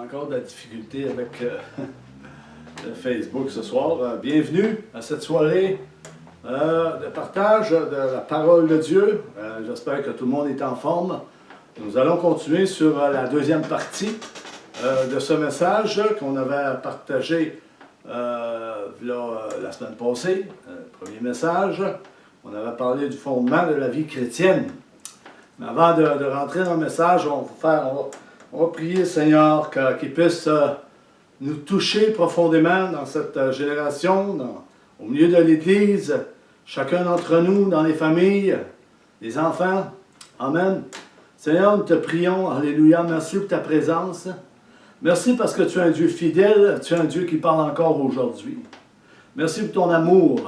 Encore de la difficulté avec le Facebook ce soir. Bienvenue à cette soirée de partage de la parole de Dieu. J'espère que tout le monde est en forme. Nous allons continuer sur la deuxième partie de ce message qu'on avait partagé la semaine passée. Le premier message, on avait parlé du fondement de la vie chrétienne. Mais avant de rentrer dans le message, on va prier le Seigneur qu'il puisse nous toucher profondément dans cette génération, au milieu de l'Église, chacun d'entre nous, dans les familles, les enfants. Amen. Seigneur, nous te prions. Alléluia. Merci pour ta présence. Merci parce que tu es un Dieu fidèle. Tu es un Dieu qui parle encore aujourd'hui. Merci pour ton amour.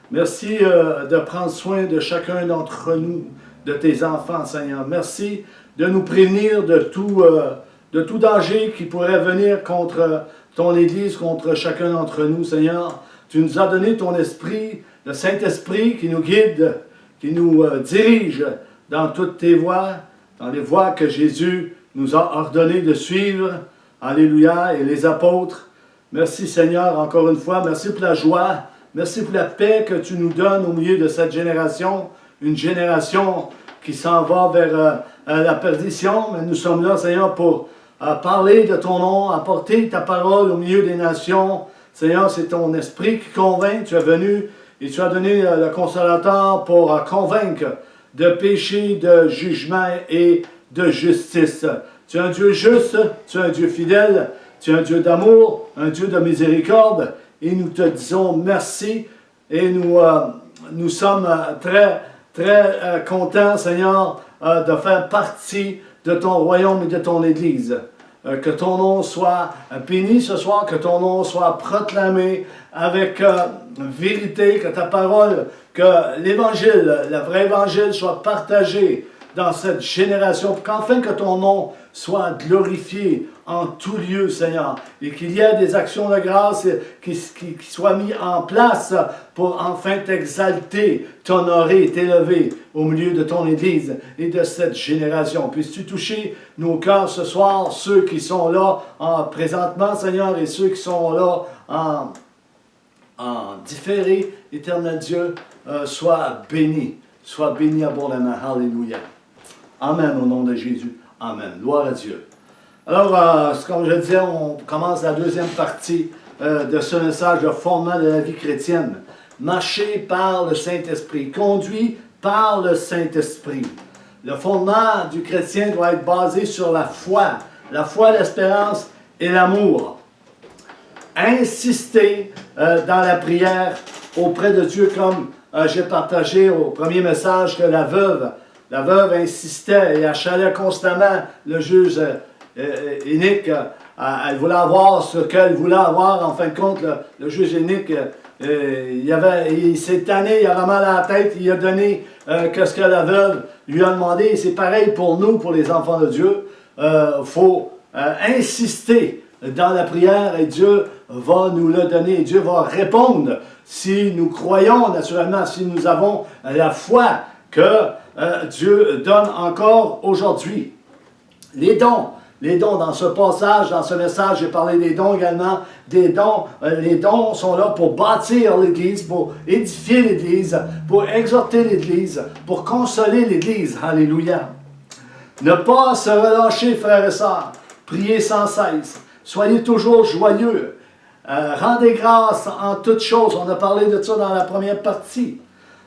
Merci de prendre soin de chacun d'entre nous, de tes enfants, Seigneur. Merci de nous prévenir de tout danger qui pourrait venir contre ton Église, contre chacun d'entre nous, Seigneur. Tu nous as donné ton esprit, le Saint-Esprit qui nous guide, qui nous dirige dans toutes tes voies, dans les voies que Jésus nous a ordonné de suivre. Alléluia. Et les apôtres, merci Seigneur, encore une fois. Merci pour la joie. Merci pour la paix que tu nous donnes au milieu de cette génération. Une génération qui s'en va vers la perdition. Mais nous sommes là, Seigneur, pour parler de ton nom, apporter ta parole au milieu des nations. Seigneur, c'est ton esprit qui convainc. Tu es venu et tu as donné le consolateur pour convaincre de péché, de jugement et de justice. Tu es un Dieu juste, tu es un Dieu fidèle, tu es un Dieu d'amour, un Dieu de miséricorde. Et nous te disons merci. Et nous sommes très contents, Seigneur, de faire partie de ton royaume et de ton Église. Que ton nom soit béni ce soir, que ton nom soit proclamé avec vérité, que ta parole, que l'Évangile, le vrai Évangile soit partagé dans cette génération, qu'enfin que ton nom soit glorifié en tout lieu, Seigneur, et qu'il y ait des actions de grâce qui soient mises en place pour enfin t'exalter, t'honorer, t'élever au milieu de ton Église et de cette génération. Puisses-tu toucher nos cœurs ce soir, ceux qui sont là présentement, Seigneur, et ceux qui sont là en différé, éternel Dieu, sois béni abondamment. Alléluia. Amen au nom de Jésus. Amen. Gloire à Dieu. Alors, comme je disais, on commence la deuxième partie de ce message de fondement de la vie chrétienne. Marcher par le Saint-Esprit, conduit par le Saint-Esprit. Le fondement du chrétien doit être basé sur la foi, l'espérance et l'amour. Insister dans la prière auprès de Dieu, comme j'ai partagé au premier message que la veuve insistait et achalait constamment le juge inique. Elle voulait avoir ce qu'elle voulait avoir. En fin de compte, le juge inique, il s'est tanné, il avait mal à la tête, il a donné ce que la veuve lui a demandé. Et c'est pareil pour nous, pour les enfants de Dieu. Il faut insister dans la prière et Dieu va nous le donner. Dieu va répondre si nous croyons, naturellement, si nous avons la foi que Dieu donne encore aujourd'hui. Les dons dans ce passage, dans ce message, j'ai parlé des dons également. Des dons, les dons sont là pour bâtir l'Église, pour édifier l'Église, pour exhorter l'Église, pour consoler l'Église. Alléluia. Ne pas se relâcher, frères et sœurs. Priez sans cesse. Soyez toujours joyeux. Rendez grâce en toutes choses. On a parlé de ça dans la première partie.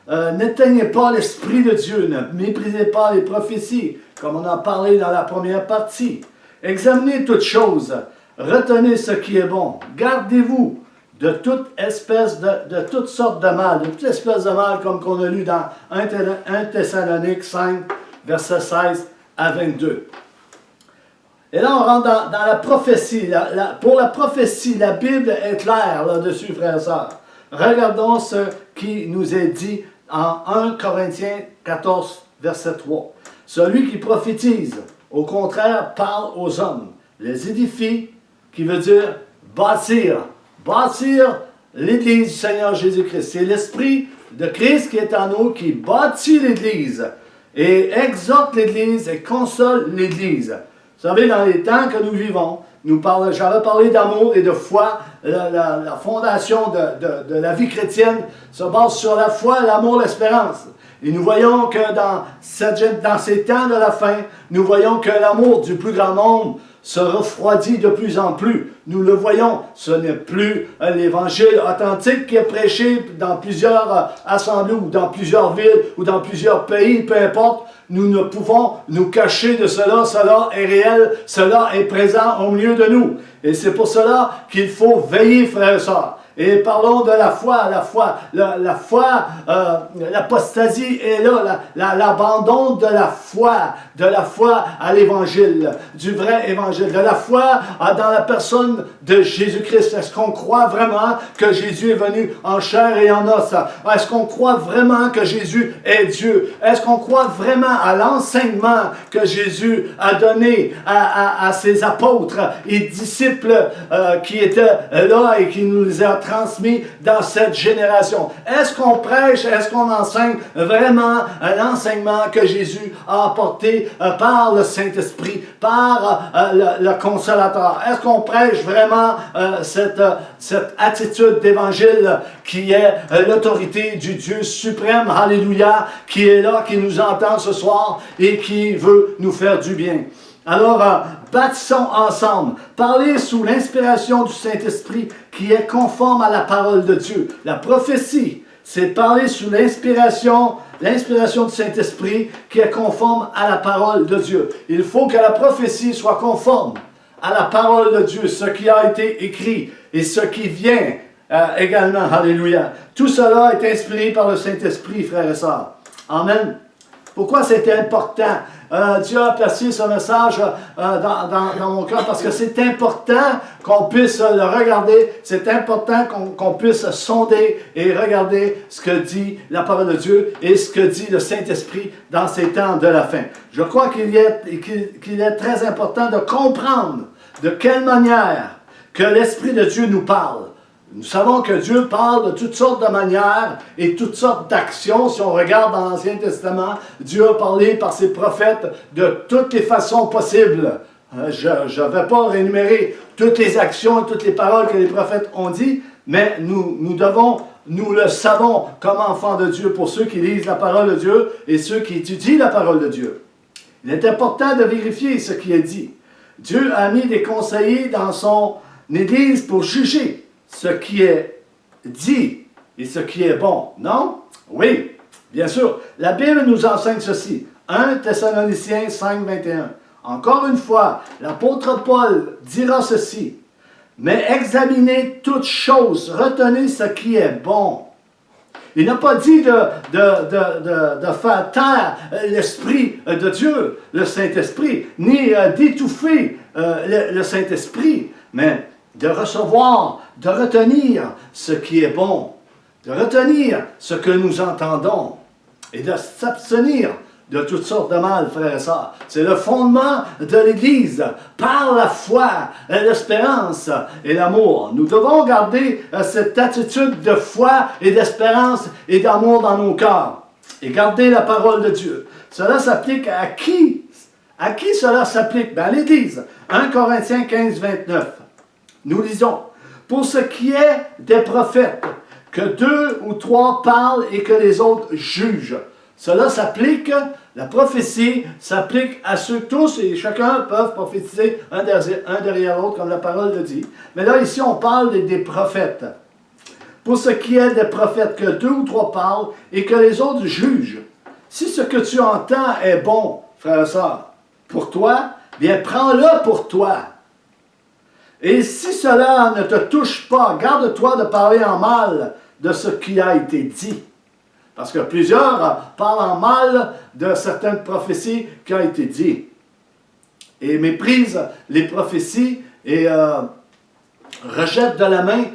N'éteignez pas l'Esprit de Dieu. Ne méprisez pas les prophéties, comme on a parlé dans la première partie. Examinez toutes choses. Retenez ce qui est bon. Gardez-vous de toute espèce de toutes sortes de mal. De toute espèce de mal, comme qu'on a lu dans 1 Thessalonique 5, versets 16 à 22. Et là, on rentre dans la prophétie. Pour la prophétie, la Bible est claire là-dessus, frères et sœurs. Regardons ce qui nous est dit en 1 Corinthiens 14, verset 3. Celui qui prophétise, au contraire, parle aux hommes, les édifie, qui veut dire bâtir. Bâtir l'Église du Seigneur Jésus-Christ. C'est l'Esprit de Christ qui est en nous, qui bâtit l'Église et exhorte l'Église et console l'Église. Vous savez, dans les temps que nous vivons, J'avais parlé d'amour et de foi. La fondation de la vie chrétienne se base sur la foi, l'amour, l'espérance. Et nous voyons que dans ces temps de la fin, nous voyons que l'amour du plus grand nombre se refroidit de plus en plus. Nous le voyons, ce n'est plus l'évangile authentique qui est prêché dans plusieurs assemblées ou dans plusieurs villes ou dans plusieurs pays, peu importe. Nous ne pouvons nous cacher de cela. Cela est réel, cela est présent au milieu de nous. Et c'est pour cela qu'il faut veiller, frères et sœurs. Et parlons de la foi, l'apostasie est là, l'abandon de la foi à l'évangile, du vrai évangile, de la foi dans la personne de Jésus-Christ. Est-ce qu'on croit vraiment que Jésus est venu en chair et en os? Est-ce qu'on croit vraiment que Jésus est Dieu? Est-ce qu'on croit vraiment à l'enseignement que Jésus a donné à ses apôtres et disciples qui étaient là et qui nous les a transmis dans cette génération? Est-ce qu'on prêche, est-ce qu'on enseigne vraiment l'enseignement que Jésus a apporté par le Saint-Esprit, par le Consolateur? Est-ce qu'on prêche vraiment cette attitude d'évangile qui est l'autorité du Dieu suprême, alléluia, qui est là, qui nous entend ce soir et qui veut nous faire du bien? Alors, bâtissons ensemble. Parlez sous l'inspiration du Saint-Esprit qui est conforme à la parole de Dieu. La prophétie, c'est parler sous l'inspiration du Saint-Esprit qui est conforme à la parole de Dieu. Il faut que la prophétie soit conforme à la parole de Dieu, ce qui a été écrit et ce qui vient également. Alléluia. Tout cela est inspiré par le Saint-Esprit, frères et sœurs. Amen. Pourquoi c'était important? Dieu a placé ce message dans mon cœur parce que c'est important qu'on puisse le regarder, c'est important qu'on puisse sonder et regarder ce que dit la parole de Dieu et ce que dit le Saint-Esprit dans ces temps de la fin. Je crois qu'il est très important de comprendre de quelle manière que l'Esprit de Dieu nous parle. Nous savons que Dieu parle de toutes sortes de manières et toutes sortes d'actions. Si on regarde dans l'Ancien Testament, Dieu a parlé par ses prophètes de toutes les façons possibles. Je ne vais pas réénumérer toutes les actions et toutes les paroles que les prophètes ont dit, mais nous le savons comme enfants de Dieu pour ceux qui lisent la parole de Dieu et ceux qui étudient la parole de Dieu. Il est important de vérifier ce qui est dit. Dieu a mis des conseillers dans son Église pour juger ce qui est dit et ce qui est bon, non? Oui, bien sûr. La Bible nous enseigne ceci. 1 Thessaloniciens 5, 21. Encore une fois, l'apôtre Paul dira ceci. Mais examinez toutes choses, retenez ce qui est bon. Il n'a pas dit de faire taire l'Esprit de Dieu, le Saint-Esprit, ni d'étouffer le Saint-Esprit, mais de recevoir, de retenir ce qui est bon, de retenir ce que nous entendons et de s'abstenir de toutes sortes de mal, frères et sœurs. C'est le fondement de l'Église, par la foi, l'espérance et l'amour. Nous devons garder cette attitude de foi et d'espérance et d'amour dans nos cœurs et garder la parole de Dieu. Cela s'applique à qui? À qui cela s'applique? À l'Église. 1 Corinthiens 15, 29. Nous lisons, « Pour ce qui est des prophètes, que 2 ou 3 parlent et que les autres jugent. » Cela s'applique, la prophétie s'applique à ceux tous et chacun peut prophétiser un derrière l'autre comme la parole le dit. Mais là, ici, on parle des prophètes. Pour ce qui est des prophètes, que 2 ou 3 parlent et que les autres jugent. Si ce que tu entends est bon, frère et sœur, pour toi, bien prends-le pour toi. Et si cela ne te touche pas, garde-toi de parler en mal de ce qui a été dit. Parce que plusieurs parlent en mal de certaines prophéties qui ont été dites. Et méprisent les prophéties et rejettent de la main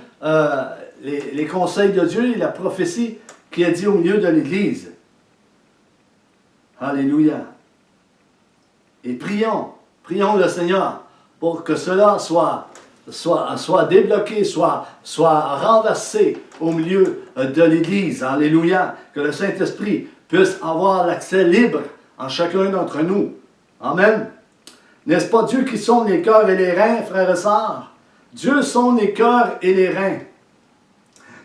les conseils de Dieu et la prophétie qui est dit au milieu de l'Église. Alléluia. Et prions le Seigneur pour que cela soit débloqué, soit renversé au milieu de l'Église. Alléluia. Que le Saint-Esprit puisse avoir l'accès libre en chacun d'entre nous. Amen. N'est-ce pas Dieu qui sonde les cœurs et les reins, frères et sœurs? Dieu sonde les cœurs et les reins.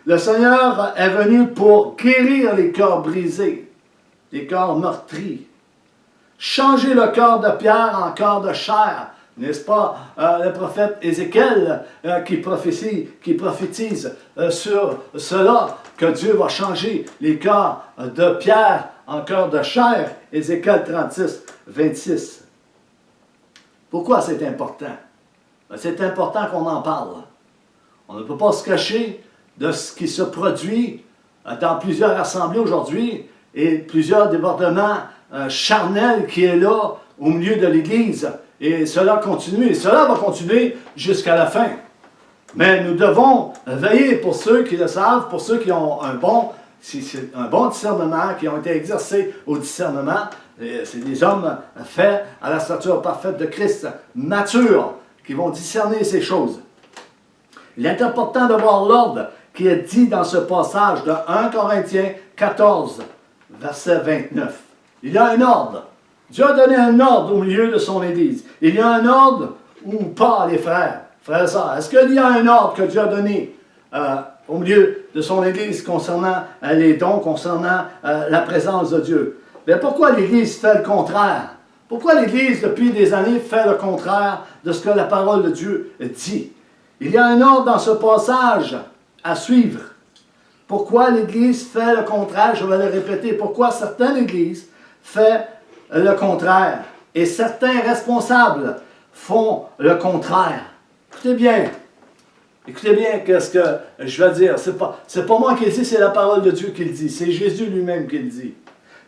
Le Seigneur est venu pour guérir les cœurs brisés, les cœurs meurtris. Changer le cœur de pierre en cœur de chair. N'est-ce pas le prophète Ézéchiel qui prophétise sur cela, que Dieu va changer les cœurs de pierre en cœur de chair. Ézéchiel 36, 26. Pourquoi c'est important? C'est important qu'on en parle. On ne peut pas se cacher de ce qui se produit dans plusieurs assemblées aujourd'hui et plusieurs débordements charnels qui est là au milieu de l'Église. Et cela continue, et cela va continuer jusqu'à la fin. Mais nous devons veiller pour ceux qui le savent, pour ceux qui ont un bon discernement, qui ont été exercés au discernement. C'est des hommes faits à la stature parfaite de Christ, matures, qui vont discerner ces choses. Il est important de voir l'ordre qui est dit dans ce passage de 1 Corinthiens 14, verset 29. Il y a un ordre. Dieu a donné un ordre au milieu de son Église. Il y a un ordre ou pas, les frères et sœurs. Est-ce qu'il y a un ordre que Dieu a donné au milieu de son Église concernant les dons, concernant la présence de Dieu? Mais pourquoi l'Église fait le contraire? Pourquoi l'Église, depuis des années, fait le contraire de ce que la parole de Dieu dit? Il y a un ordre dans ce passage à suivre. Pourquoi l'Église fait le contraire? Je vais le répéter. Pourquoi certaines Églises font le contraire et certains responsables font le contraire? Écoutez bien ce que je vais dire. C'est pas moi qui le dis, c'est la parole de Dieu qui le dit. C'est Jésus lui-même qui le dit.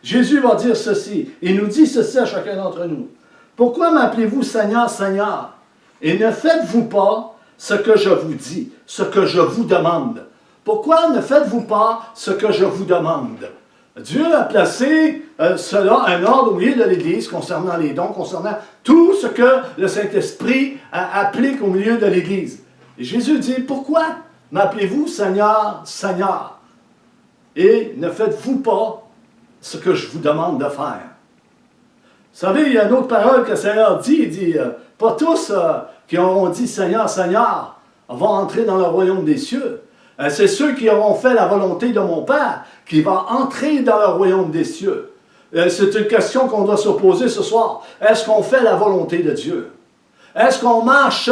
Jésus va dire ceci. Il nous dit ceci à chacun d'entre nous. Pourquoi m'appelez-vous Seigneur, Seigneur? Et ne faites-vous pas ce que je vous dis, ce que je vous demande? Pourquoi ne faites-vous pas ce que je vous demande? Dieu a placé cela, un ordre au milieu de l'Église concernant les dons, concernant tout ce que le Saint-Esprit applique au milieu de l'Église. Et Jésus dit, pourquoi m'appelez-vous Seigneur, Seigneur? Et ne faites-vous pas ce que je vous demande de faire? Vous savez, il y a une autre parole que le Seigneur dit, il dit, pas tous qui auront dit Seigneur, Seigneur, vont entrer dans le royaume des cieux. C'est ceux qui auront fait la volonté de mon Père qui vont entrer dans le royaume des cieux. C'est une question qu'on doit se poser ce soir. Est-ce qu'on fait la volonté de Dieu? Est-ce qu'on marche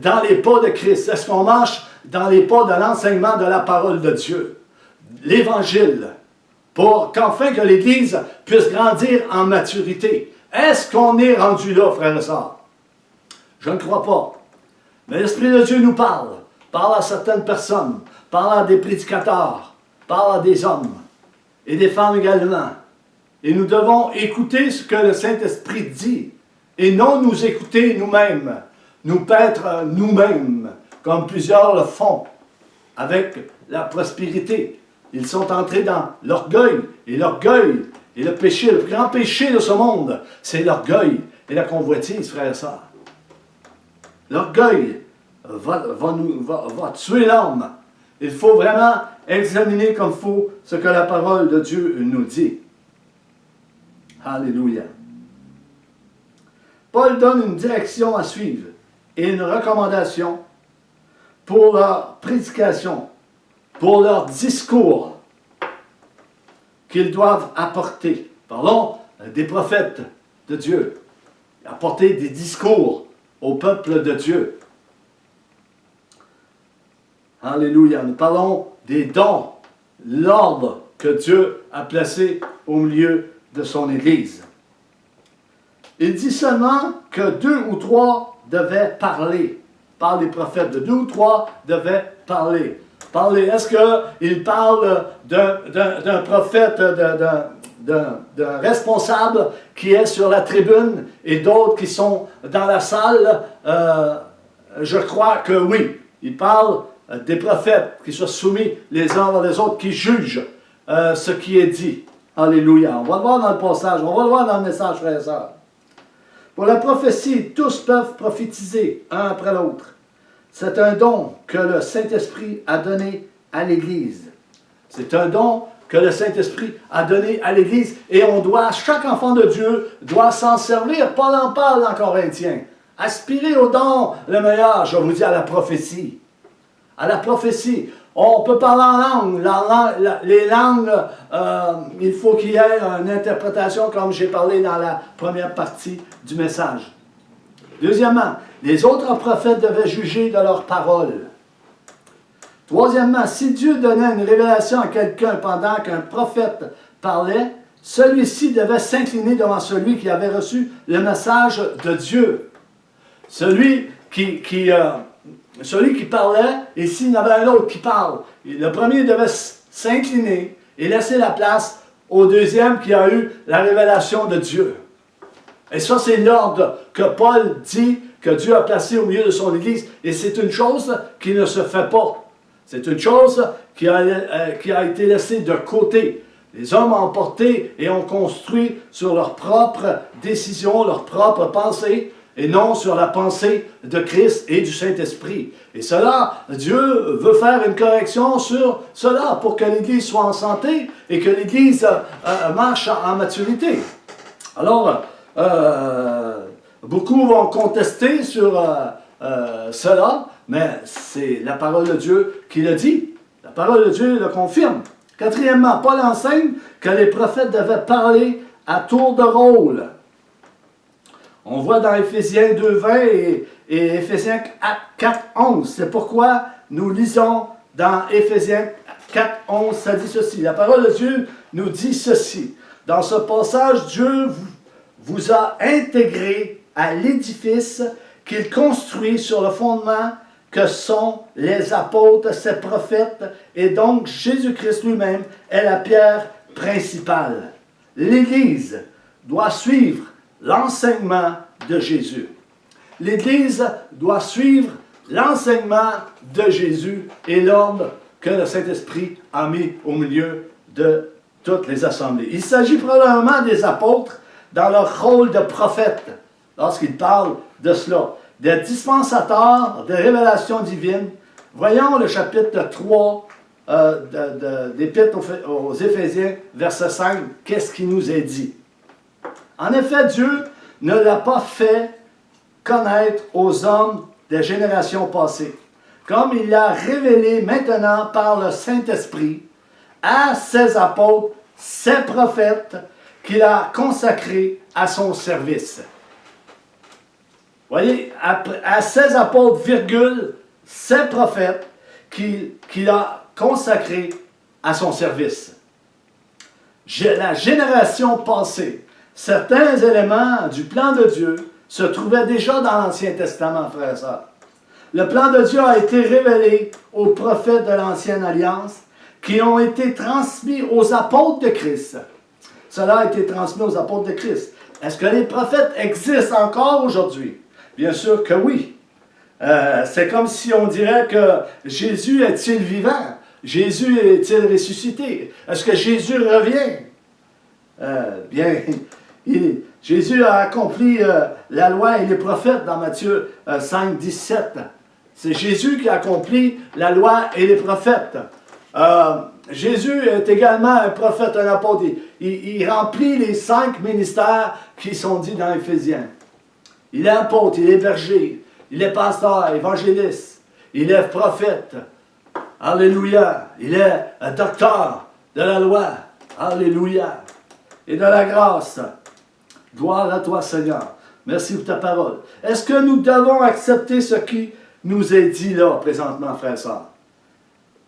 dans les pas de Christ? Est-ce qu'on marche dans les pas de l'enseignement de la parole de Dieu? L'Évangile, pour qu'enfin que l'Église puisse grandir en maturité. Est-ce qu'on est rendu là, frères et sœurs? Je ne crois pas. Mais l'Esprit de Dieu nous parle à certaines personnes, parle à des prédicateurs, parle à des hommes et des femmes également. Et nous devons écouter ce que le Saint-Esprit dit et non nous écouter nous-mêmes, nous paître nous-mêmes, comme plusieurs le font avec la prospérité. Ils sont entrés dans l'orgueil, et le péché, le plus grand péché de ce monde, c'est l'orgueil et la convoitise, frères et sœurs. L'orgueil va tuer l'homme. Il faut vraiment examiner comme il faut ce que la parole de Dieu nous dit. Alléluia. Paul donne une direction à suivre et une recommandation pour leur prédication, pour leur discours qu'ils doivent apporter. Parlons des prophètes de Dieu. Apporter des discours au peuple de Dieu. Alléluia. Nous parlons des dons, l'ordre que Dieu a placé au milieu de son Église. Il dit seulement que 2 ou 3 devaient parler. Parle des prophètes, de 2 ou 3 devaient parler. Est-ce qu'il parle d'un prophète, d'un responsable qui est sur la tribune et d'autres qui sont dans la salle? Je crois que oui. Il parle des prophètes qui sont soumis les uns vers les autres, qui jugent ce qui est dit. Alléluia. On va le voir dans le passage, on va le voir dans le message, frères et sœurs. Pour la prophétie, tous peuvent prophétiser, un après l'autre. C'est un don que le Saint-Esprit a donné à l'Église. C'est un don que le Saint-Esprit a donné à l'Église. Et chaque enfant de Dieu doit s'en servir. Paul en parle dans Corinthiens. Aspirez au don le meilleur, je vous dis, à la prophétie. À la prophétie. On peut parler en langue. Les langues, il faut qu'il y ait une interprétation, comme j'ai parlé dans la première partie du message. Deuxièmement, les autres prophètes devaient juger de leurs paroles. Troisièmement, si Dieu donnait une révélation à quelqu'un pendant qu'un prophète parlait, celui-ci devait s'incliner devant celui qui avait reçu le message de Dieu. Celui qui parlait, et s'il y en avait un autre qui parle, le premier devait s'incliner et laisser la place au deuxième qui a eu la révélation de Dieu. Et ça, c'est l'ordre que Paul dit que Dieu a placé au milieu de son Église. Et c'est une chose qui ne se fait pas. C'est une chose qui a été laissée de côté. Les hommes ont porté et ont construit sur leurs propres décisions, leurs propres pensées, et non sur la pensée de Christ et du Saint-Esprit. Et cela, Dieu veut faire une correction sur cela pour que l'Église soit en santé et que l'Église marche en maturité. Alors, beaucoup vont contester sur cela, mais c'est la parole de Dieu qui le dit. La parole de Dieu le confirme. Quatrièmement, Paul enseigne que les prophètes devaient parler à tour de rôle. On voit dans Éphésiens 2.20 et Éphésiens 4.11. C'est pourquoi nous lisons dans Éphésiens 4.11, ça dit ceci. La parole de Dieu nous dit ceci. Dans ce passage, Dieu vous a intégré à l'édifice qu'il construit sur le fondement que sont les apôtres, ses prophètes, et donc Jésus-Christ lui-même est la pierre principale. L'Église doit suivre l'enseignement de Jésus. L'Église doit suivre l'enseignement de Jésus et l'ordre que le Saint-Esprit a mis au milieu de toutes les assemblées. Il s'agit probablement des apôtres dans leur rôle de prophète, lorsqu'ils parlent de cela, des dispensateurs de révélations divines. Voyons le chapitre 3 d'Épître aux Éphésiens, verset 5, qu'est-ce qui nous est dit? En effet, Dieu ne l'a pas fait connaître aux hommes des générations passées, comme il l'a révélé maintenant par le Saint-Esprit à ses apôtres, ses prophètes, qu'il a consacrés à son service. Voyez, à ses apôtres, virgule, ses prophètes, qu'il a consacrés à son service. La génération passée, certains éléments du plan de Dieu se trouvaient déjà dans l'Ancien Testament, frères et sœurs. Le plan de Dieu a été révélé aux prophètes de l'Ancienne Alliance, qui ont été transmis aux apôtres de Christ. Cela a été transmis aux apôtres de Christ. Est-ce que les prophètes existent encore aujourd'hui? Bien sûr que oui. C'est comme si on dirait que Jésus est-il vivant? Jésus est-il ressuscité? Est-ce que Jésus revient? Jésus a accompli la loi et les prophètes dans Matthieu 5, 17. C'est Jésus qui a accompli la loi et les prophètes. Jésus est également un prophète, un apôtre. Il remplit les 5 ministères qui sont dits dans Éphésiens. Il est apôtre, il est berger, il est pasteur, évangéliste, il est prophète. Alléluia. Il est un docteur de la loi. Alléluia. Et de la grâce. Gloire à toi, Seigneur. Merci pour ta parole. Est-ce que nous devons accepter ce qui nous est dit là, présentement, frères et sœurs?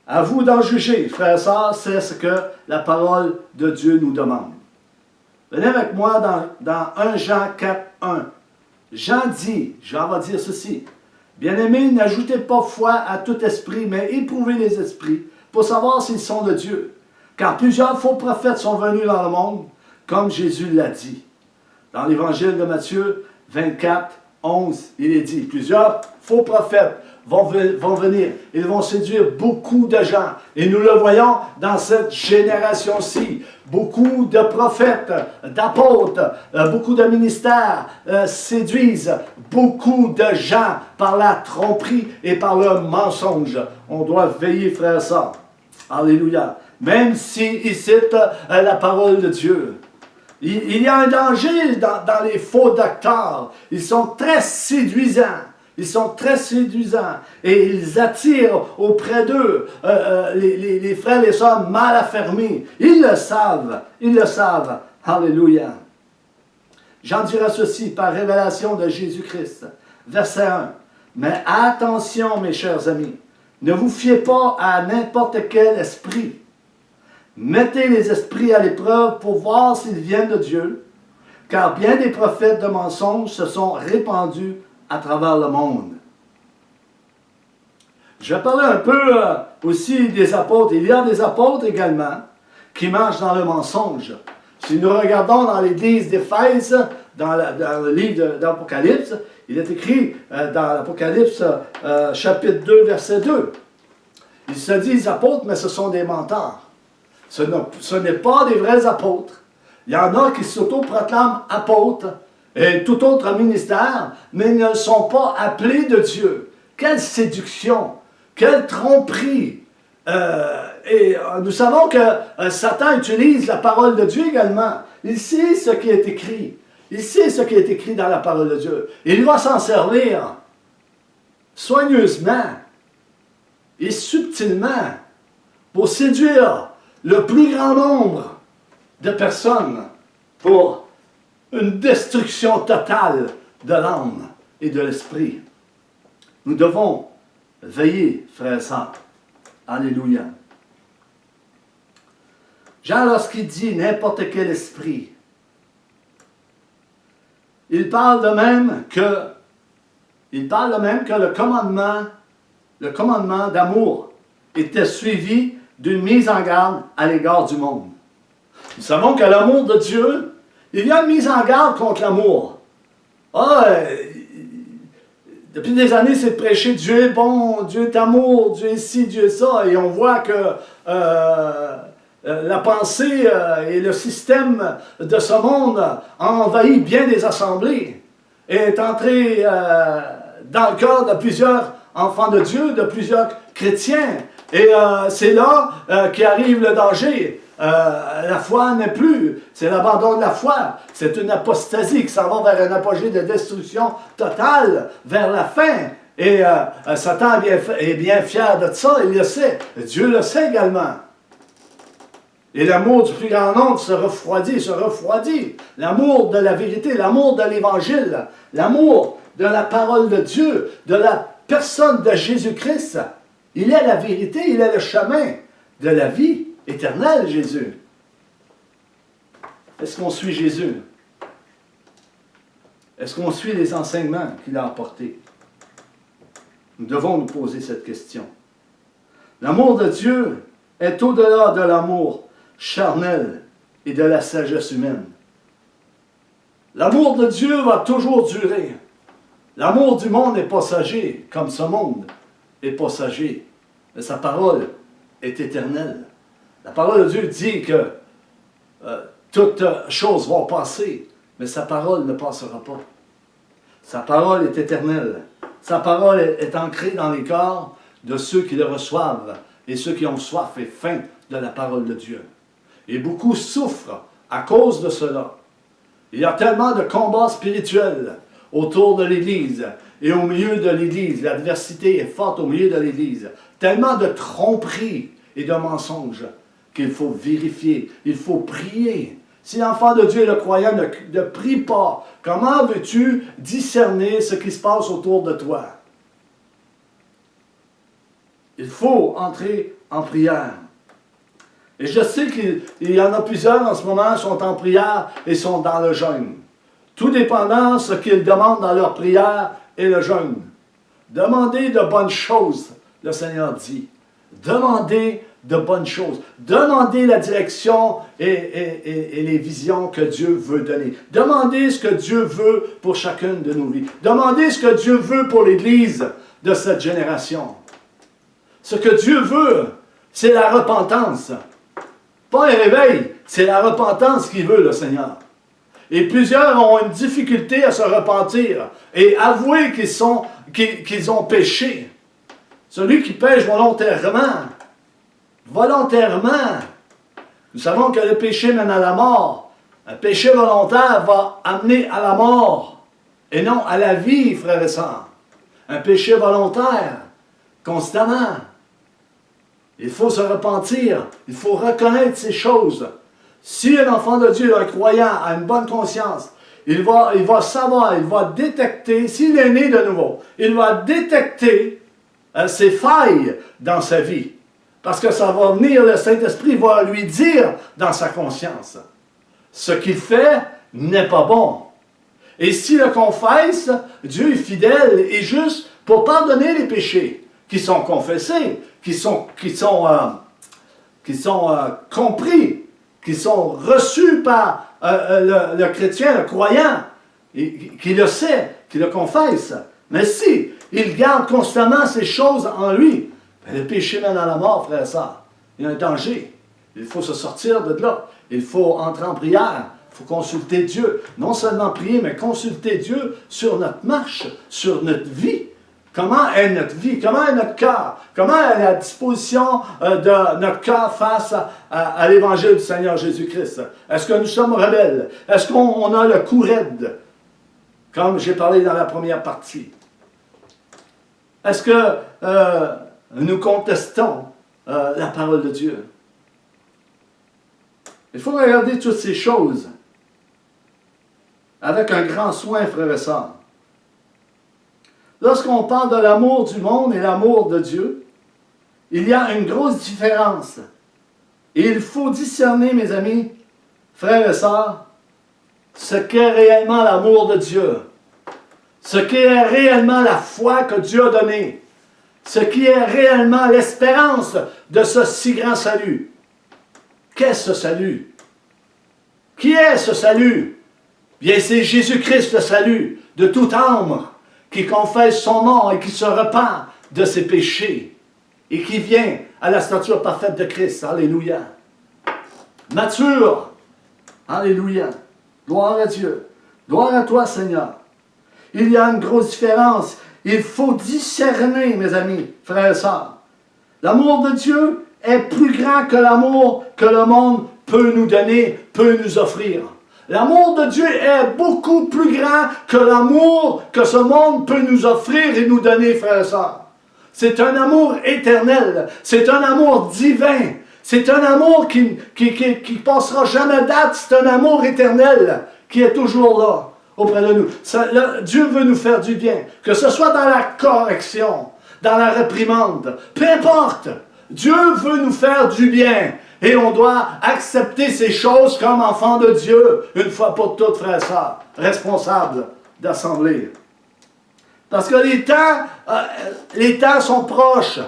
À vous d'en juger, frères et sœurs, c'est ce que la parole de Dieu nous demande. Venez avec moi dans 1 Jean 4, 1. Jean va dire ceci. Bien-aimés, n'ajoutez pas foi à tout esprit, mais éprouvez les esprits pour savoir s'ils sont de Dieu. Car plusieurs faux prophètes sont venus dans le monde, comme Jésus l'a dit. Dans l'évangile de Matthieu 24, 11, il est dit, plusieurs faux prophètes vont venir. Ils vont séduire beaucoup de gens. Et nous le voyons dans cette génération-ci. Beaucoup de prophètes, d'apôtres, beaucoup de ministères séduisent beaucoup de gens par la tromperie et par le mensonge. On doit veiller, frères et sœurs. Alléluia. même s'ils citent la parole de Dieu. Il y a un danger dans les faux docteurs. Ils sont très séduisants. Ils sont très séduisants. Et ils attirent auprès d'eux les frères et les sœurs mal affermis. Ils le savent. Ils le savent. Alléluia. J'en dirai ceci par révélation de Jésus-Christ. Verset 1. Mais attention, mes chers amis. Ne vous fiez pas à n'importe quel esprit. Mettez les esprits à l'épreuve pour voir s'ils viennent de Dieu, car bien des prophètes de mensonges se sont répandus à travers le monde. Je vais parler un peu aussi des apôtres. Il y a des apôtres également qui marchent dans le mensonge. Si nous regardons dans l'église d'Éphèse, dans le livre d'Apocalypse, il est écrit dans l'Apocalypse chapitre 2, verset 2. Ils se disent apôtres, mais ce sont des menteurs. Ce n'est pas des vrais apôtres. Il y en a qui s'auto-proclament apôtres et tout autre ministère, mais ils ne sont pas appelés de Dieu. Quelle séduction! Quelle tromperie! Et nous savons que Satan utilise la parole de Dieu également. Il sait ce qui est écrit. Il sait ce qui est écrit dans la parole de Dieu. Il va s'en servir soigneusement et subtilement pour séduire le plus grand nombre de personnes pour une destruction totale de l'âme et de l'esprit. Nous devons veiller, frères et sœurs. Alléluia. Jean, lorsqu'il dit n'importe quel esprit, il parle de même que le commandement d'amour était suivi d'une mise en garde à l'égard du monde. Nous savons que l'amour de Dieu, il y a une mise en garde contre l'amour. Depuis des années, c'est de prêcher Dieu est bon, Dieu est amour, Dieu est ci, Dieu est ça. Et on voit que la pensée et le système de ce monde a envahi bien des assemblées et est entré dans le cœur de plusieurs enfants de Dieu, de plusieurs chrétiens. Et c'est là qu'arrive le danger. La foi n'est plus, c'est l'abandon de la foi. C'est une apostasie qui s'en va vers un apogée de destruction totale vers la fin. Et Satan est bien fier de ça, il le sait. Dieu le sait également. Et l'amour du plus grand nombre se refroidit. L'amour de la vérité, l'amour de l'Évangile, l'amour de la parole de Dieu, de la personne de Jésus-Christ. Il est la vérité, il est le chemin de la vie éternelle, Jésus. Est-ce qu'on suit Jésus? Est-ce qu'on suit les enseignements qu'il a apportés? Nous devons nous poser cette question. L'amour de Dieu est au-delà de l'amour charnel et de la sagesse humaine. L'amour de Dieu va toujours durer. L'amour du monde est passager, comme ce monde est passager. Mais sa parole est éternelle. La parole de Dieu dit que toutes choses vont passer, mais sa parole ne passera pas. Sa parole est éternelle. Sa parole est ancrée dans les cœurs de ceux qui le reçoivent et ceux qui ont soif et faim de la parole de Dieu. Et beaucoup souffrent à cause de cela. Il y a tellement de combats spirituels autour de l'Église et au milieu de l'Église. L'adversité est forte au milieu de l'Église. Tellement de tromperies et de mensonges qu'il faut vérifier. Il faut prier. Si l'enfant de Dieu et le croyant ne prie pas, comment veux-tu discerner ce qui se passe autour de toi? Il faut entrer en prière. Et je sais qu'il y en a plusieurs en ce moment qui sont en prière et sont dans le jeûne. Tout dépendant de ce qu'ils demandent dans leur prière et le jeûne. Demandez de bonnes choses, le Seigneur dit. Demandez de bonnes choses. Demandez la direction et les visions que Dieu veut donner. Demandez ce que Dieu veut pour chacune de nos vies. Demandez ce que Dieu veut pour l'Église de cette génération. Ce que Dieu veut, c'est la repentance. Pas un réveil, c'est la repentance qu'il veut, le Seigneur. Et plusieurs ont une difficulté à se repentir et avouer qu'ils ont péché. Celui qui pêche volontairement volontairement. Nous savons que le péché mène à la mort. Un péché volontaire va amener à la mort et non à la vie, frères et sœurs. Un péché volontaire, constamment. Il faut se repentir, il faut reconnaître ces choses. Si un enfant de Dieu, un croyant, a une bonne conscience, il va savoir, il va détecter, s'il est né de nouveau, il va détecter ses failles dans sa vie. Parce que ça va venir, le Saint-Esprit va lui dire dans sa conscience, ce qu'il fait n'est pas bon. Et s'il le confesse, Dieu est fidèle et juste pour pardonner les péchés qui sont confessés, qui sont compris, qui sont reçus par le chrétien, le croyant, qui le sait, qui le confesse. Mais si il garde constamment ces choses en lui, ben le péché mène à la mort, frère et sœur. Il y a un danger. Il faut se sortir de là. Il faut entrer en prière. Il faut consulter Dieu. Non seulement prier, mais consulter Dieu sur notre marche, sur notre vie. Comment est notre vie? Comment est notre cœur? Comment est la disposition de notre cœur face à l'évangile du Seigneur Jésus-Christ? Est-ce que nous sommes rebelles? Est-ce qu'on a le cou raide? Comme j'ai parlé dans la première partie. Est-ce que nous contestons la parole de Dieu? Il faut regarder toutes ces choses avec un grand soin, frères et sœurs. Lorsqu'on parle de l'amour du monde et l'amour de Dieu, il y a une grosse différence. Et il faut discerner, mes amis, frères et sœurs, ce qu'est réellement l'amour de Dieu, ce qu'est réellement la foi que Dieu a donnée, ce qui est réellement l'espérance de ce si grand salut. Qu'est-ce ce salut? Qui est ce salut? Bien, c'est Jésus-Christ le salut de toute âme qui confesse son nom et qui se repent de ses péchés et qui vient à la stature parfaite de Christ. Alléluia. Mature. Alléluia. Gloire à Dieu. Gloire à toi, Seigneur. Il y a une grosse différence. Il faut discerner, mes amis, frères et sœurs. L'amour de Dieu est plus grand que l'amour que le monde peut nous donner, peut nous offrir. L'amour de Dieu est beaucoup plus grand que l'amour que ce monde peut nous offrir et nous donner, frères et sœurs. C'est un amour éternel. C'est un amour divin. C'est un amour qui passera jamais date. C'est un amour éternel qui est toujours là, auprès de nous. Dieu veut nous faire du bien. Que ce soit dans la correction, dans la réprimande, peu importe. Dieu veut nous faire du bien. Et on doit accepter ces choses comme enfants de Dieu, une fois pour toutes, frères et sœurs, responsables d'assemblée. Parce que les temps sont proches.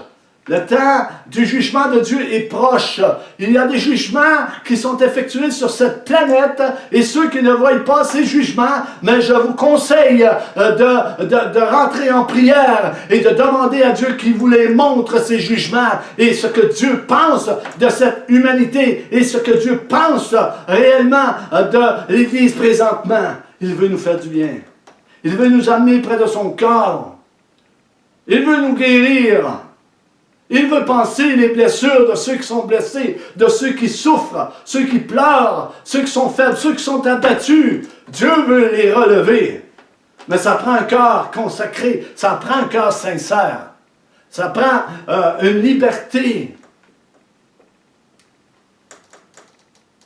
Le temps du jugement de Dieu est proche. Il y a des jugements qui sont effectués sur cette planète et ceux qui ne voient pas ces jugements, mais je vous conseille de rentrer en prière et de demander à Dieu qu'il vous les montre, ces jugements, et ce que Dieu pense de cette humanité et ce que Dieu pense réellement de l'Église présentement. Il veut nous faire du bien. Il veut nous amener près de son cœur. Il veut nous guérir. Il veut penser les blessures de ceux qui sont blessés, de ceux qui souffrent, ceux qui pleurent, ceux qui sont faibles, ceux qui sont abattus. Dieu veut les relever. Mais ça prend un cœur consacré, ça prend un cœur sincère. Ça prend une liberté.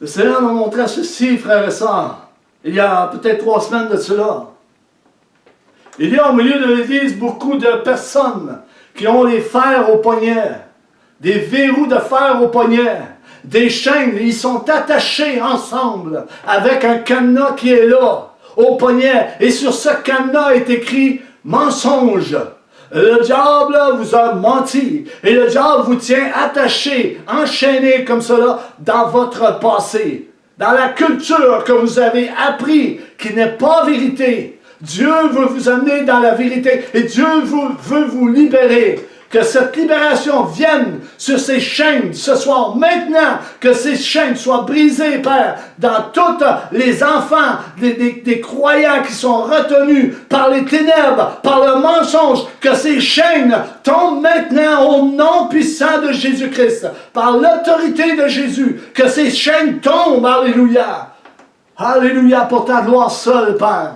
Le Seigneur m'a montré ceci, frères et sœurs, il y a peut-être 3 semaines de cela. Il y a au milieu de l'Église beaucoup de personnes qui ont les fers au poignet, des verrous de fer au poignet, des chaînes, ils sont attachés ensemble avec un cadenas qui est là, au poignet, et sur ce cadenas est écrit « mensonge ». Le diable vous a menti, et le diable vous tient attaché, enchaîné comme cela dans votre passé, dans la culture que vous avez appris, qui n'est pas vérité. Dieu veut vous amener dans la vérité et Dieu veut vous libérer. Que cette libération vienne sur ces chaînes ce soir, maintenant, que ces chaînes soient brisées, Père, dans tous les enfants, des croyants qui sont retenus par les ténèbres, par le mensonge, que ces chaînes tombent maintenant au nom puissant de Jésus-Christ, par l'autorité de Jésus, que ces chaînes tombent, alléluia. Alléluia pour ta gloire seule, Père.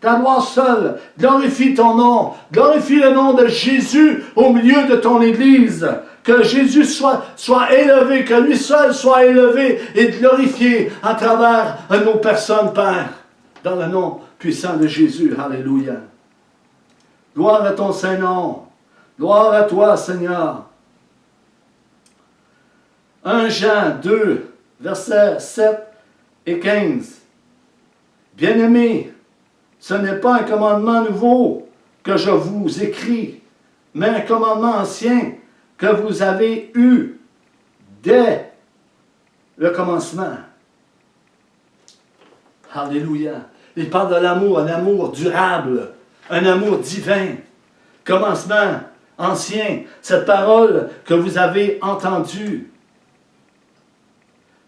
Ta gloire seule, glorifie ton nom, glorifie le nom de Jésus au milieu de ton Église. Que Jésus soit élevé, que lui seul soit élevé et glorifié à travers nos personnes, Père. Dans le nom puissant de Jésus, alléluia. Gloire à ton Saint-Nom, gloire à toi, Seigneur. 1 Jean 2, versets 7 et 15. Bien-aimés, ce n'est pas un commandement nouveau que je vous écris, mais un commandement ancien que vous avez eu dès le commencement. Alléluia. Il parle de l'amour, un amour durable, un amour divin. Commencement ancien, cette parole que vous avez entendue.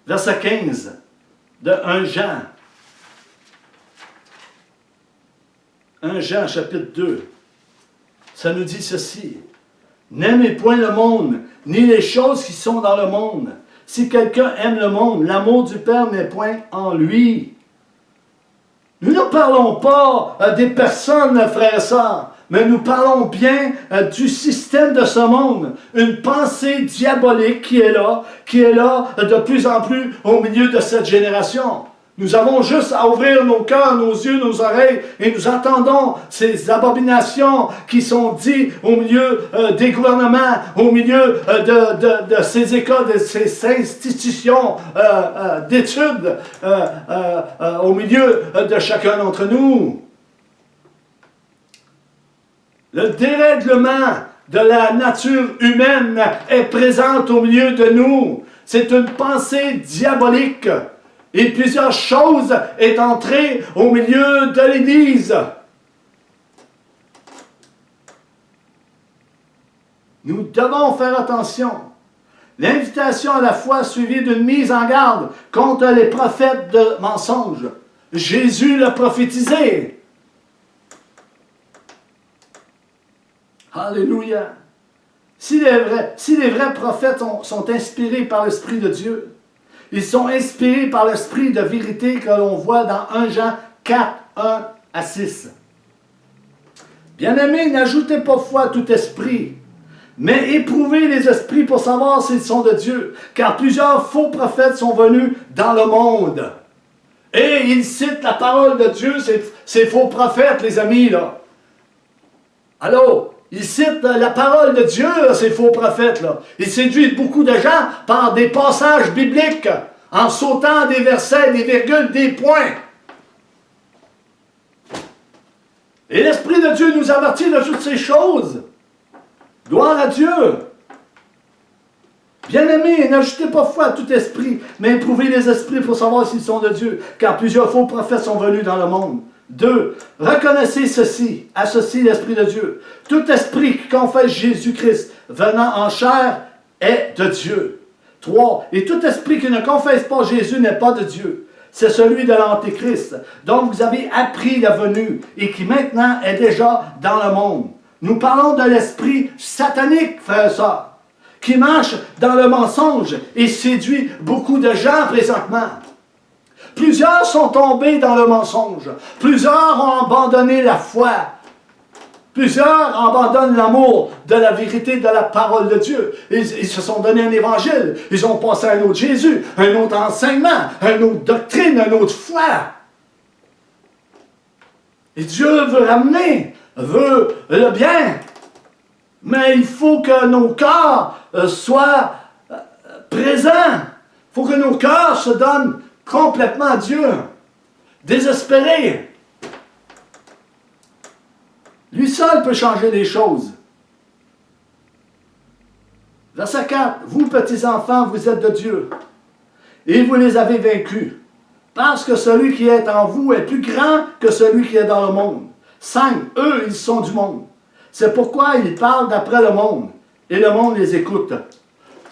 Verset 15 de 1 Jean. 1 Jean chapitre 2, ça nous dit ceci. N'aimez point le monde, ni les choses qui sont dans le monde. Si quelqu'un aime le monde, l'amour du Père n'est point en lui. Nous ne parlons pas des personnes, frères et sœurs, mais nous parlons bien du système de ce monde. Une pensée diabolique qui est là de plus en plus au milieu de cette génération. Nous avons juste à ouvrir nos cœurs, nos yeux, nos oreilles, et nous entendons ces abominations qui sont dites au milieu des gouvernements, au milieu de ces écoles, de ces institutions d'études, au milieu de chacun d'entre nous. Le dérèglement de la nature humaine est présent au milieu de nous. C'est une pensée diabolique. Et plusieurs choses est entrée au milieu de l'Église. Nous devons faire attention. L'invitation à la foi suivie d'une mise en garde contre les prophètes de mensonges. Jésus l'a prophétisé. Alléluia. Si les vrais prophètes sont inspirés par l'Esprit de Dieu, ils sont inspirés par l'esprit de vérité que l'on voit dans 1 Jean 4, 1 à 6. Bien-aimés, n'ajoutez pas foi à tout esprit, mais éprouvez les esprits pour savoir s'ils sont de Dieu, car plusieurs faux prophètes sont venus dans le monde. Et ils citent la parole de Dieu, ces faux prophètes, les amis, là. Allô? Ils citent la parole de Dieu, là, ces faux prophètes, là. Ils séduisent beaucoup de gens par des passages bibliques, en sautant des versets, des virgules, des points. Et l'Esprit de Dieu nous avertit de toutes ces choses. Gloire à Dieu. Bien-aimés, n'ajoutez pas foi à tout esprit, mais éprouvez les esprits pour savoir s'ils sont de Dieu, car plusieurs faux prophètes sont venus dans le monde. 2. Reconnaissez ceci, associez l'Esprit de Dieu. Tout esprit qui confesse Jésus-Christ venant en chair est de Dieu. 3. Et tout esprit qui ne confesse pas Jésus n'est pas de Dieu. C'est celui de l'Antéchrist, dont vous avez appris la venue et qui maintenant est déjà dans le monde. Nous parlons de l'esprit satanique, frères et sœurs, qui marche dans le mensonge et séduit beaucoup de gens présentement. Plusieurs sont tombés dans le mensonge. Plusieurs ont abandonné la foi. Plusieurs abandonnent l'amour de la vérité de la parole de Dieu. Ils se sont donné un évangile. Ils ont passé à un autre Jésus, un autre enseignement, une autre doctrine, une autre foi. Et Dieu veut ramener, veut le bien. Mais il faut que nos cœurs soient présents. Il faut que nos cœurs se donnent complètement à Dieu, désespéré. Lui seul peut changer les choses. Verset 4. Vous, petits enfants, vous êtes de Dieu, et vous les avez vaincus, parce que celui qui est en vous est plus grand que celui qui est dans le monde. 5. Eux, ils sont du monde. C'est pourquoi ils parlent d'après le monde. Et le monde les écoute.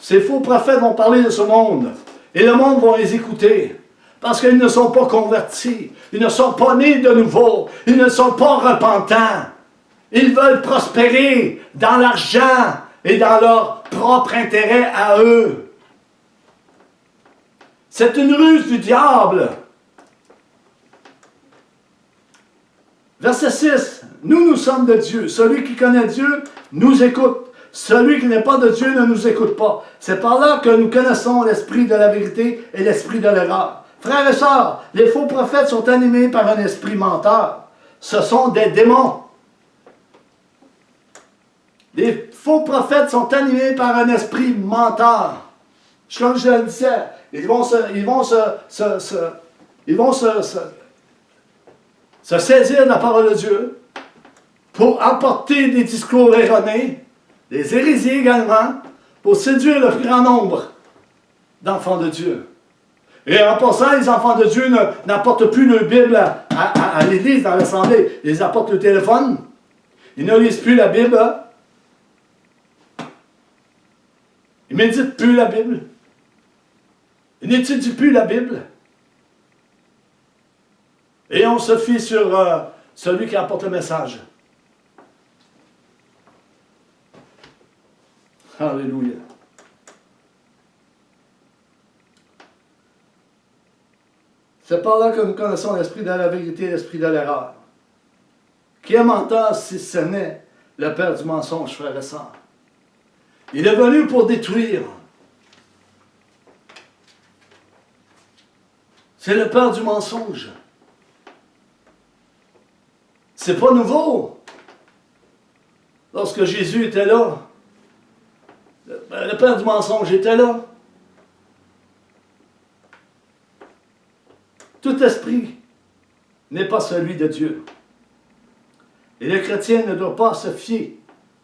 Ces faux prophètes vont parler de ce monde. Et le monde va les écouter. Parce qu'ils ne sont pas convertis. Ils ne sont pas nés de nouveau. Ils ne sont pas repentants. Ils veulent prospérer dans l'argent et dans leur propre intérêt à eux. C'est une ruse du diable. Verset 6. Nous sommes de Dieu. Celui qui connaît Dieu nous écoute. Celui qui n'est pas de Dieu ne nous écoute pas. C'est par là que nous connaissons l'esprit de la vérité et l'esprit de l'erreur. Frères et sœurs, les faux prophètes sont animés par un esprit menteur. Ce sont des démons. Les faux prophètes sont animés par un esprit menteur. Comme je le disais, ils vont se saisir de la parole de Dieu pour apporter des discours erronés, des hérésies également, pour séduire le plus grand nombre d'enfants de Dieu. Et en passant, les enfants de Dieu n'apportent plus leur Bible à l'église, dans l'assemblée. Ils apportent le téléphone. Ils ne lisent plus la Bible. Ils ne méditent plus la Bible. Ils n'étudient plus la Bible. Et on se fie sur celui qui apporte le message. Alléluia. C'est par là que nous connaissons l'esprit de la vérité et l'esprit de l'erreur. Qui est menteur si ce n'est le père du mensonge, frère et sœurs? Il est venu pour détruire. C'est le père du mensonge. C'est pas nouveau. Lorsque Jésus était là, le père du mensonge était là. Tout esprit n'est pas celui de Dieu. Et le chrétien ne doit pas se fier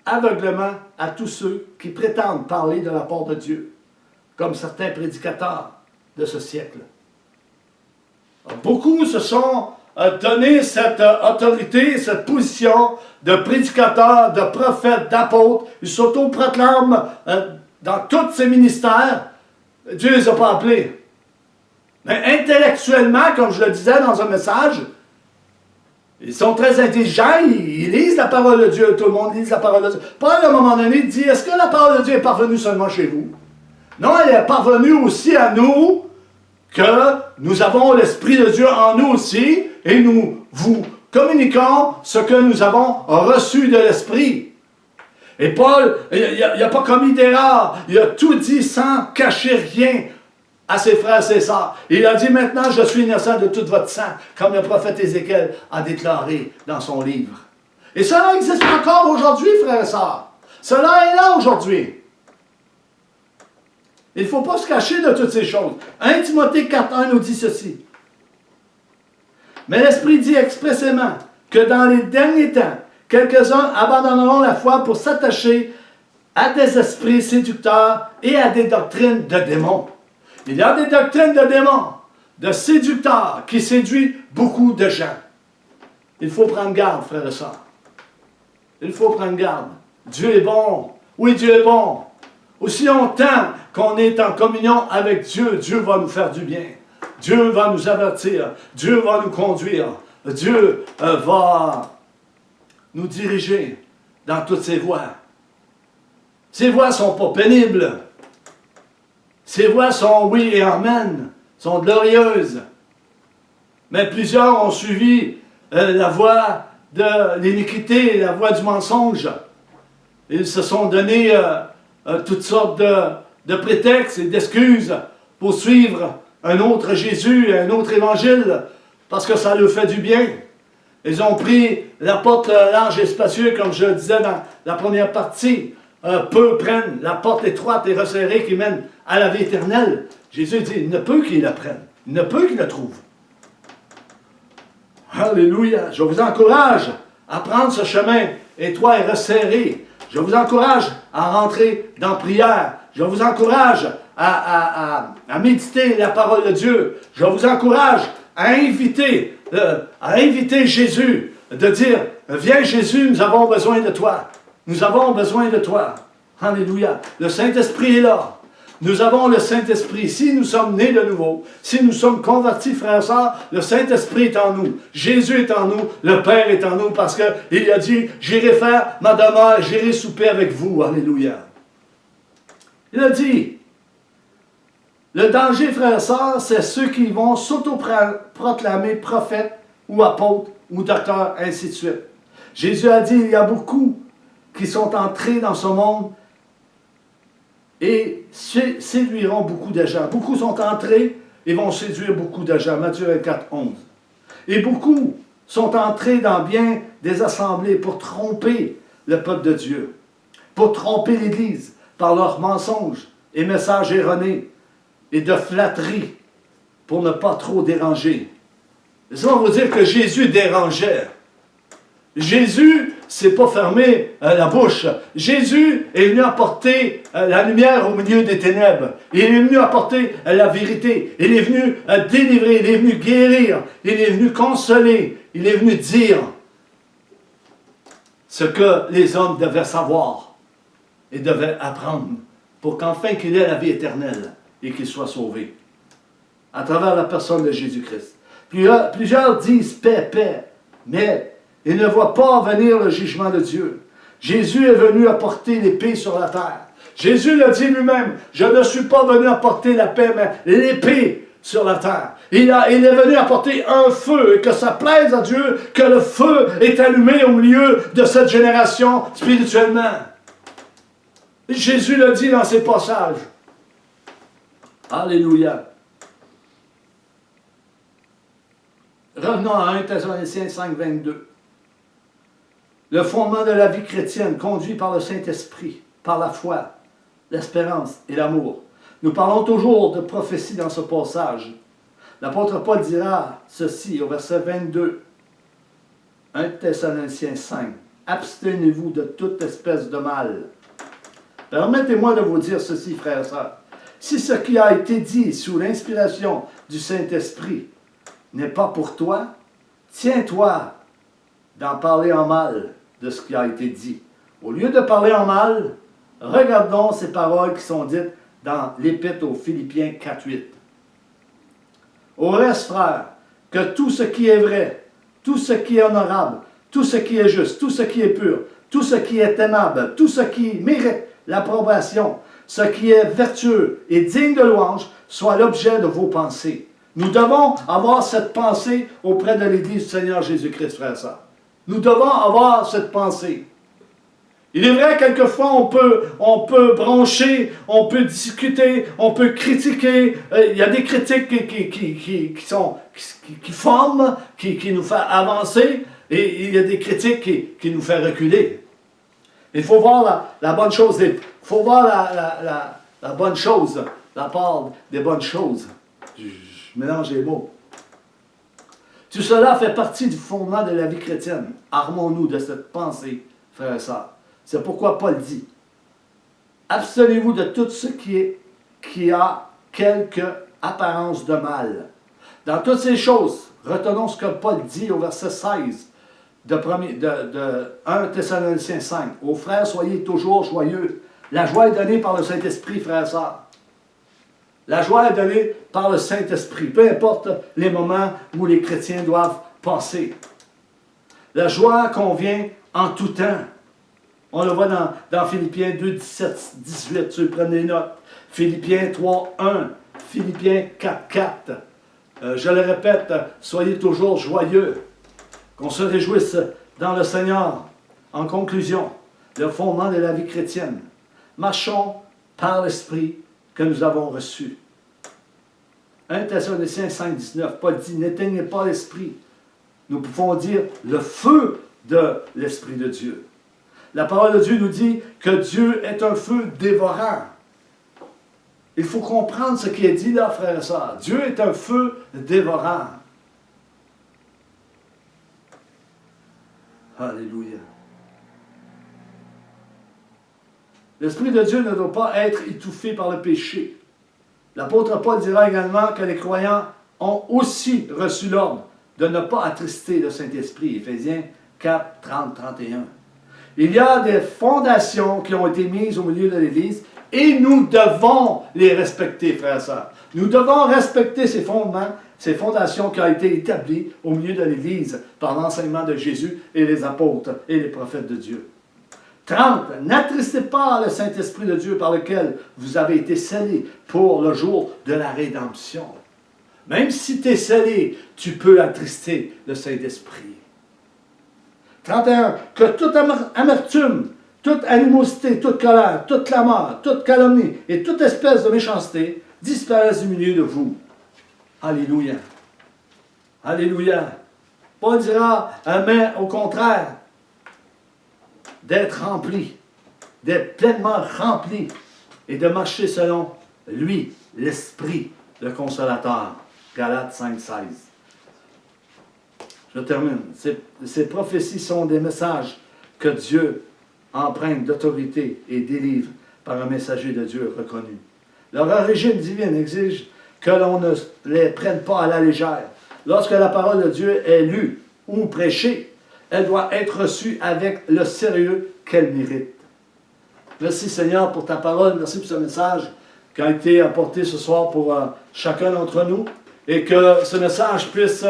aveuglement à tous ceux qui prétendent parler de la part de Dieu, comme certains prédicateurs de ce siècle. Beaucoup se sont donné cette autorité, cette position de prédicateurs, de prophètes, d'apôtres. Ils s'auto-proclament dans tous ces ministères. Dieu ne les a pas appelés. Mais intellectuellement, comme je le disais dans un message, ils sont très intelligents, ils lisent la parole de Dieu, tout le monde lit la parole de Dieu. Paul, à un moment donné, dit, est-ce que la parole de Dieu est parvenue seulement chez vous? Non, elle est parvenue aussi à nous, que nous avons l'Esprit de Dieu en nous aussi, et nous vous communiquons ce que nous avons reçu de l'Esprit. Et Paul, il n'a pas commis d'erreur, il a tout dit sans cacher rien à ses frères et ses sœurs. Il a dit, maintenant je suis innocent de tout votre sang, comme le prophète Ézéchiel a déclaré dans son livre. Et cela existe encore aujourd'hui, frères et sœurs. Cela est là aujourd'hui. Il ne faut pas se cacher de toutes ces choses. 1 Timothée 4.1 nous dit ceci. Mais l'Esprit dit expressément que dans les derniers temps, quelques-uns abandonneront la foi pour s'attacher à des esprits séducteurs et à des doctrines de démons. Il y a des doctrines de démons, de séducteurs, qui séduisent beaucoup de gens. Il faut prendre garde, frères et sœurs. Il faut prendre garde. Dieu est bon. Oui, Dieu est bon. Aussi longtemps qu'on est en communion avec Dieu, Dieu va nous faire du bien. Dieu va nous avertir. Dieu va nous conduire. Dieu va nous diriger dans toutes ses voies. Ces voies ne sont pas pénibles. Ces voies sont oui et amen, sont glorieuses. Mais plusieurs ont suivi la voie de l'iniquité, la voie du mensonge. Ils se sont donné toutes sortes de prétextes et d'excuses pour suivre un autre Jésus, un autre évangile, parce que ça leur fait du bien. Ils ont pris la porte large et spacieuse, comme je le disais dans la première partie. Peu prennent la porte étroite et resserrée qui mène à la vie éternelle. Jésus dit, il ne peut qu'ils la prennent. Il ne peut qu'ils la trouvent. Alléluia. Je vous encourage à prendre ce chemin étroit et resserré. Je vous encourage à rentrer dans la prière. Je vous encourage à méditer la parole de Dieu. Je vous encourage à inviter Jésus, de dire, viens Jésus, nous avons besoin de toi. Nous avons besoin de toi. Alléluia. Le Saint-Esprit est là. Nous avons le Saint-Esprit. Si nous sommes nés de nouveau, si nous sommes convertis, frères et sœurs, le Saint-Esprit est en nous. Jésus est en nous. Le Père est en nous parce qu'il a dit, j'irai faire ma demeure, j'irai souper avec vous. Alléluia. Il a dit, le danger, frères et sœurs, c'est ceux qui vont s'auto-proclamer prophètes ou apôtres ou docteurs, ainsi de suite. Jésus a dit, il y a beaucoup qui sont entrés dans ce monde et séduiront beaucoup de gens. Beaucoup sont entrés et vont séduire beaucoup de gens. Matthieu 24, 11. Et beaucoup sont entrés dans bien des assemblées pour tromper le peuple de Dieu, pour tromper l'Église par leurs mensonges et messages erronés et de flatterie pour ne pas trop déranger. Laissez-moi vous dire que Jésus dérangeait. Jésus s'est pas fermé la bouche. Jésus est venu apporter la lumière au milieu des ténèbres. Il est venu apporter la vérité. Il est venu délivrer. Il est venu guérir. Il est venu consoler. Il est venu dire ce que les hommes devaient savoir et devaient apprendre pour qu'enfin qu'il ait la vie éternelle et qu'il soit sauvé à travers la personne de Jésus-Christ. Plusieurs disent paix, paix, mais ils ne voient pas venir le jugement de Dieu. Jésus est venu apporter l'épée sur la terre. Jésus l'a dit lui-même, je ne suis pas venu apporter la paix, mais l'épée sur la terre. Il est venu apporter un feu, et que ça plaise à Dieu que le feu est allumé au milieu de cette génération spirituellement. Jésus l'a dit dans ses passages. Alléluia. Revenons à 1 Thessaloniciens 5, 22. Le fondement de la vie chrétienne conduit par le Saint-Esprit, par la foi, l'espérance et l'amour. Nous parlons toujours de prophétie dans ce passage. L'apôtre Paul dira ceci au verset 22. 1 Thessaloniciens 5. Abstenez-vous de toute espèce de mal. Permettez-moi de vous dire ceci, frères et sœurs. Si ce qui a été dit sous l'inspiration du Saint-Esprit n'est pas pour toi, tiens-toi d'en parler en mal de ce qui a été dit. Au lieu de parler en mal, regardons ces paroles qui sont dites dans l'Épître aux Philippiens 4.8. Au reste, frères, que tout ce qui est vrai, tout ce qui est honorable, tout ce qui est juste, tout ce qui est pur, tout ce qui est aimable, tout ce qui mérite l'approbation, ce qui est vertueux et digne de louange, soit l'objet de vos pensées. Nous devons avoir cette pensée auprès de l'Église du Seigneur Jésus-Christ, frères et sœurs. Nous devons avoir cette pensée. Il est vrai, quelquefois, on peut broncher, on peut discuter, on peut critiquer. Il y a des critiques qui forment, qui nous font avancer, et il y a des critiques qui nous font reculer. Il faut voir la bonne chose. Il faut voir la bonne chose, la part des bonnes choses. Je mélange les mots. Tout cela fait partie du fondement de la vie chrétienne. Armons-nous de cette pensée, frères et sœurs. C'est pourquoi Paul dit, abstenez-vous de tout ce qui a quelque apparence de mal. Dans toutes ces choses, retenons ce que Paul dit au verset 16 de 1 Thessaloniciens 5. Ô frères, soyez toujours joyeux. La joie est donnée par le Saint-Esprit, frères et sœurs. La joie est donnée par le Saint-Esprit, peu importe les moments où les chrétiens doivent passer. La joie convient en tout temps. On le voit dans Philippiens 2, 17, 18, tu prends des notes. Philippiens 3, 1, Philippiens 4, 4. Je le répète, soyez toujours joyeux, qu'on se réjouisse dans le Seigneur. En conclusion, le fondement de la vie chrétienne. Marchons par l'Esprit que nous avons reçu. 1 Thessaloniciens 5, 19, Paul dit, n'éteignez pas l'Esprit. Nous pouvons dire le feu de l'Esprit de Dieu. La parole de Dieu nous dit que Dieu est un feu dévorant. Il faut comprendre ce qui est dit là, frères et sœurs. Dieu est un feu dévorant. Alléluia. L'Esprit de Dieu ne doit pas être étouffé par le péché. L'apôtre Paul dira également que les croyants ont aussi reçu l'ordre de ne pas attrister le Saint-Esprit. Éphésiens 4, 30, 31. Il y a des fondations qui ont été mises au milieu de l'Église et nous devons les respecter, frères et sœurs. Nous devons respecter ces fondements, ces fondations qui ont été établies au milieu de l'Église par l'enseignement de Jésus et les apôtres et les prophètes de Dieu. 30. N'attristez pas le Saint-Esprit de Dieu par lequel vous avez été scellés pour le jour de la rédemption. Même si tu es scellé, tu peux attrister le Saint-Esprit. 31. Que toute amertume, toute animosité, toute colère, toute clameur, toute calomnie et toute espèce de méchanceté disparaissent du milieu de vous. Alléluia. Alléluia. Paul dira, mais au contraire, d'être rempli, d'être pleinement rempli et de marcher selon lui, l'Esprit, le Consolateur. Galates 5, 16. Je termine. Ces prophéties sont des messages que Dieu emprunte d'autorité et délivre par un messager de Dieu reconnu. Leur origine divine exige que l'on ne les prenne pas à la légère. Lorsque la parole de Dieu est lue ou prêchée, elle doit être reçue avec le sérieux qu'elle mérite. Merci Seigneur pour ta parole, merci pour ce message qui a été apporté ce soir pour chacun d'entre nous et que ce message puisse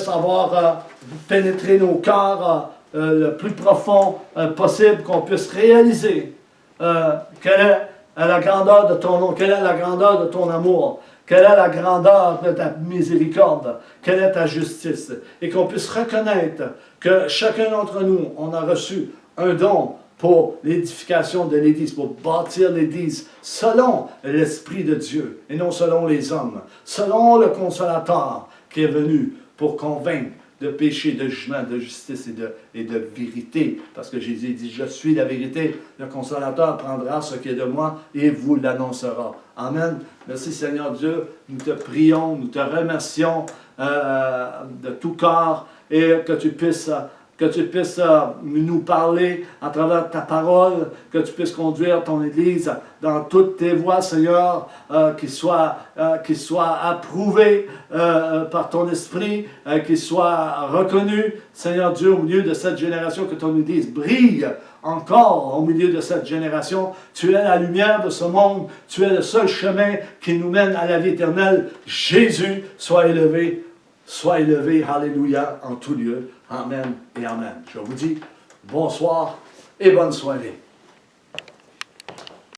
avoir pénétré nos cœurs le plus profond possible, qu'on puisse réaliser quelle est la grandeur de ton nom, quelle est la grandeur de ton amour, quelle est la grandeur de ta miséricorde, quelle est ta justice, et qu'on puisse reconnaître que chacun d'entre nous, on a reçu un don pour l'édification de l'Église, pour bâtir l'Église selon l'Esprit de Dieu, et non selon les hommes, selon le Consolateur qui est venu pour convaincre de péché, de jugement, de justice et de vérité. Parce que Jésus dit, je suis la vérité. Le Consolateur prendra ce qui est de moi et vous l'annoncera. Amen. Merci Seigneur Dieu. Nous te prions, nous te remercions de tout cœur et que tu puisses nous parler à travers ta parole, que tu puisses conduire ton Église dans toutes tes voies, Seigneur, qui soit approuvé par ton Esprit, qui soit reconnu, Seigneur Dieu, au milieu de cette génération, que ton Église brille encore au milieu de cette génération. Tu es la lumière de ce monde, tu es le seul chemin qui nous mène à la vie éternelle. Jésus, sois élevé, alléluia, en tout lieu. Amen et amen. Je vous dis bonsoir et bonne soirée.